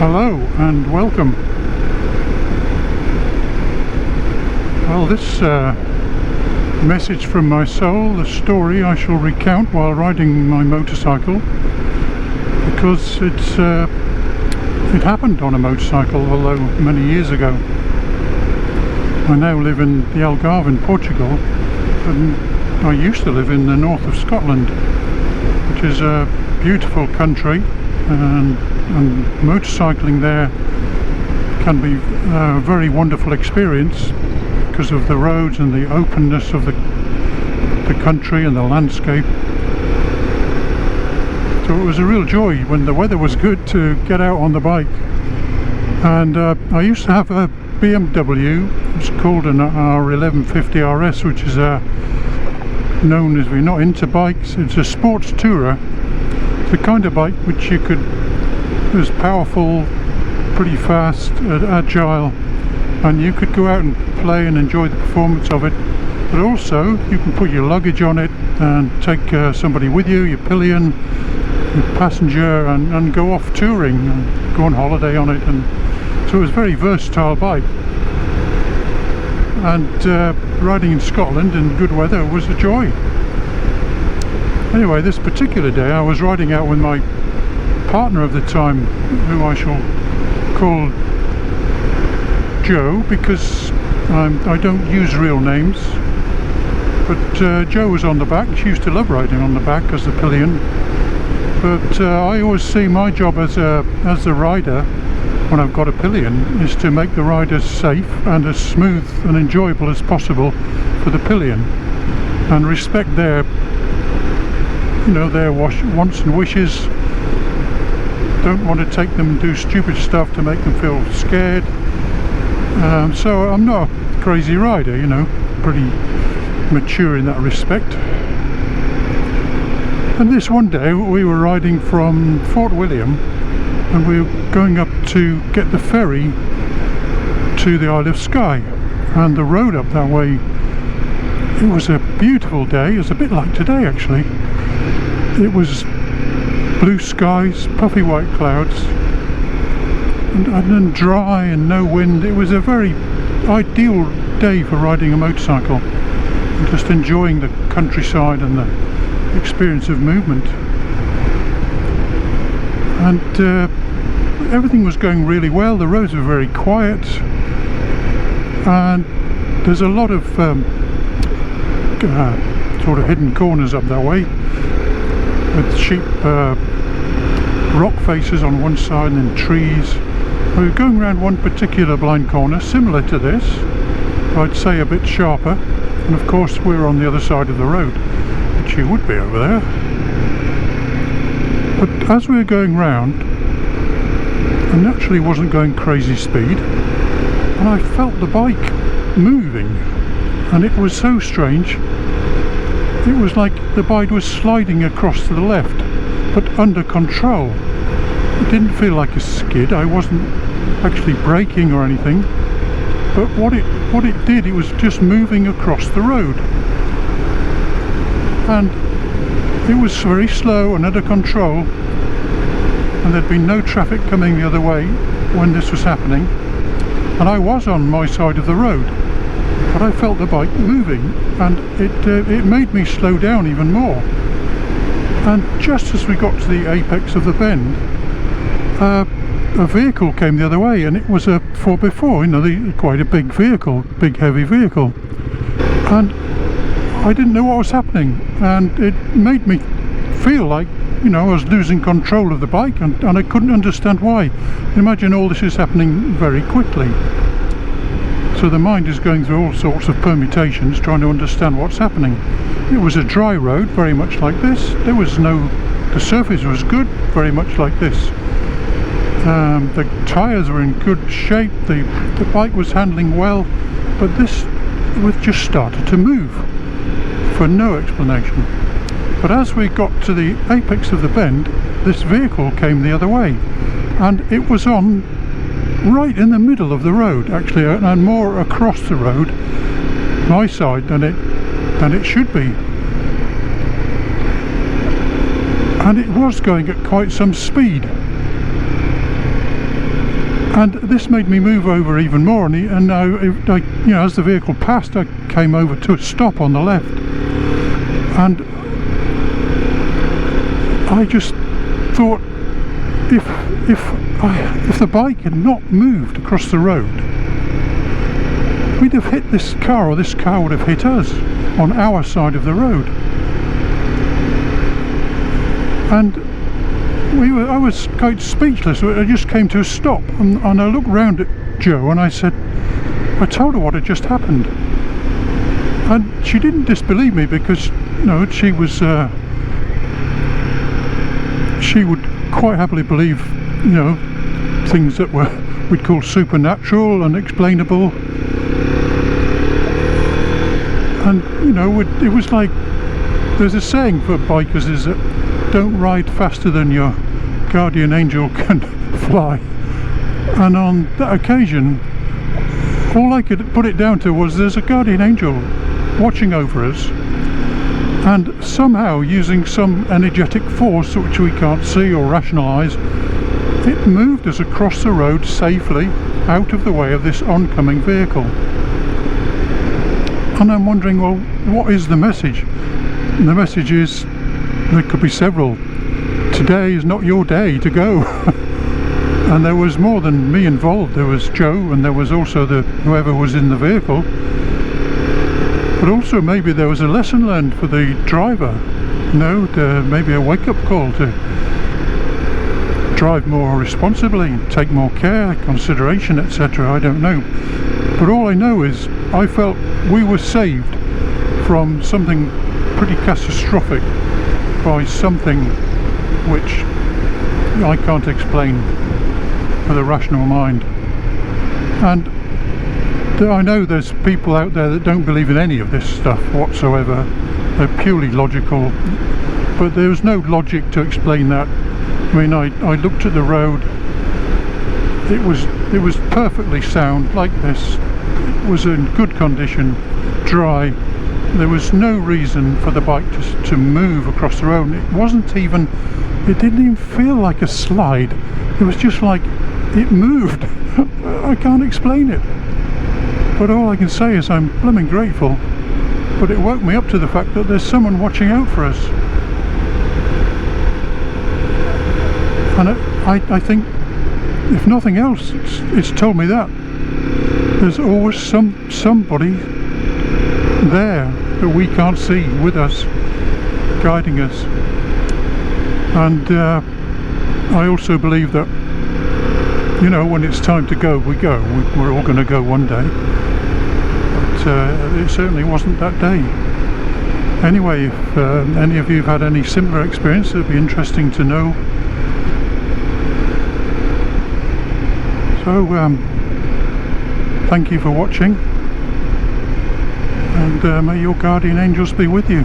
Hello and welcome. Well, this message from my soul, the story I shall recount while riding my motorcycle, because it happened on a motorcycle, although many years ago. I now live in the Algarve in Portugal, and I used to live in the north of Scotland, which is a beautiful country, and motorcycling there can be a very wonderful experience because of the roads and the openness of the country and the landscape. So it was a real joy when the weather was good to get out on the bike. And I used to have a BMW. It's called an R1150 RS, which is known as, we're not into bikes, it's a sports tourer. It's the kind of bike which it was powerful, pretty fast, agile, and you could go out and play and enjoy the performance of it. But also you can put your luggage on it and take somebody with you, your pillion, your passenger, and go off touring and go on holiday on it. And so it was a very versatile bike. And riding in Scotland in good weather was a joy. Anyway, this particular day I was riding out with my partner of the time, who I shall call Joe, because I don't use real names. But Joe was on the back. She used to love riding on the back as the pillion. But I always see my job as the rider, when I've got a pillion, is to make the ride as safe and as smooth and enjoyable as possible for the pillion, and respect their wants and wishes. Don't want to take them and do stupid stuff to make them feel scared. So I'm not a crazy rider, pretty mature in that respect. And this one day we were riding from Fort William, and we were going up to get the ferry to the Isle of Skye, and the road up that way, it was a beautiful day. It was a bit like today actually. It was blue skies, puffy white clouds, and dry and no wind. It was a very ideal day for riding a motorcycle and just enjoying the countryside and the experience of movement. And everything was going really well. The roads were very quiet, and there's a lot of sort of hidden corners up that way, with sheep rock faces on one side and then trees. We were going around one particular blind corner similar to this, I'd say a bit sharper, and of course we're on the other side of the road, which you would be over there. But as we were going round, I naturally wasn't going crazy speed, and I felt the bike moving, and it was so strange. It was like the bike was sliding across to the left, but under control. It didn't feel like a skid. I wasn't actually braking or anything, but what it did, it was just moving across the road, and it was very slow and under control, and there'd been no traffic coming the other way when this was happening, and I was on my side of the road, but I felt the bike moving, and it made me slow down even more. And just as we got to the apex of the bend, a vehicle came the other way, and it was a 4x4, quite a big vehicle, big heavy vehicle, and I didn't know what was happening, and it made me feel like I was losing control of the bike, and I couldn't understand why. Imagine all this is happening very quickly, so the mind is going through all sorts of permutations trying to understand what's happening. It was a dry road, very much like this. The surface was good, very much like this. The tyres were in good shape, the bike was handling well, but this just started to move for no explanation. But as we got to the apex of the bend, this vehicle came the other way, and it was on right in the middle of the road actually, and more across the road, my side, than it should be. And it was going at quite some speed. And this made me move over even more, and as the vehicle passed, I came over to a stop on the left, and I just thought, if the bike had not moved across the road, we'd have hit this car, or this car would have hit us on our side of the road. And I was quite speechless. I just came to a stop, and I looked round at Jo and I told her what had just happened, and she didn't disbelieve me, because she would quite happily believe things that we'd call supernatural, unexplainable, and it was like, there's a saying for bikers, is that don't ride faster than your guardian angel can fly. And on that occasion, all I could put it down to was, there's a guardian angel watching over us, and somehow, using some energetic force which we can't see or rationalise, it moved us across the road safely, out of the way of this oncoming vehicle. And I'm wondering, well, what is the message? And the message is, there could be several. Today is not your day to go. And there was more than me involved. There was Jo, and there was also whoever was in the vehicle. But also maybe there was a lesson learned for the driver. Maybe a wake-up call to drive more responsibly, take more care, consideration, etc. I don't know. But all I know is I felt we were saved from something pretty catastrophic by something which I can't explain with a rational mind. And I know there's people out there that don't believe in any of this stuff whatsoever. They're purely logical, but there was no logic to explain that. I mean, I looked at the road. It was perfectly sound, like this. It was in good condition, dry. There was no reason for the bike to move across the road. It didn't even feel like a slide. It was just like it moved. I can't explain it. But all I can say is I'm blooming grateful. But it woke me up to the fact that there's someone watching out for us. And I think, if nothing else, it's told me that there's always somebody there that we can't see with us, guiding us. And I also believe that when it's time to go, we go. We're all going to go one day, but it certainly wasn't that day. Anyway, if any of you have had any similar experience, it'd be interesting to know. So thank you for watching, and may your guardian angels be with you.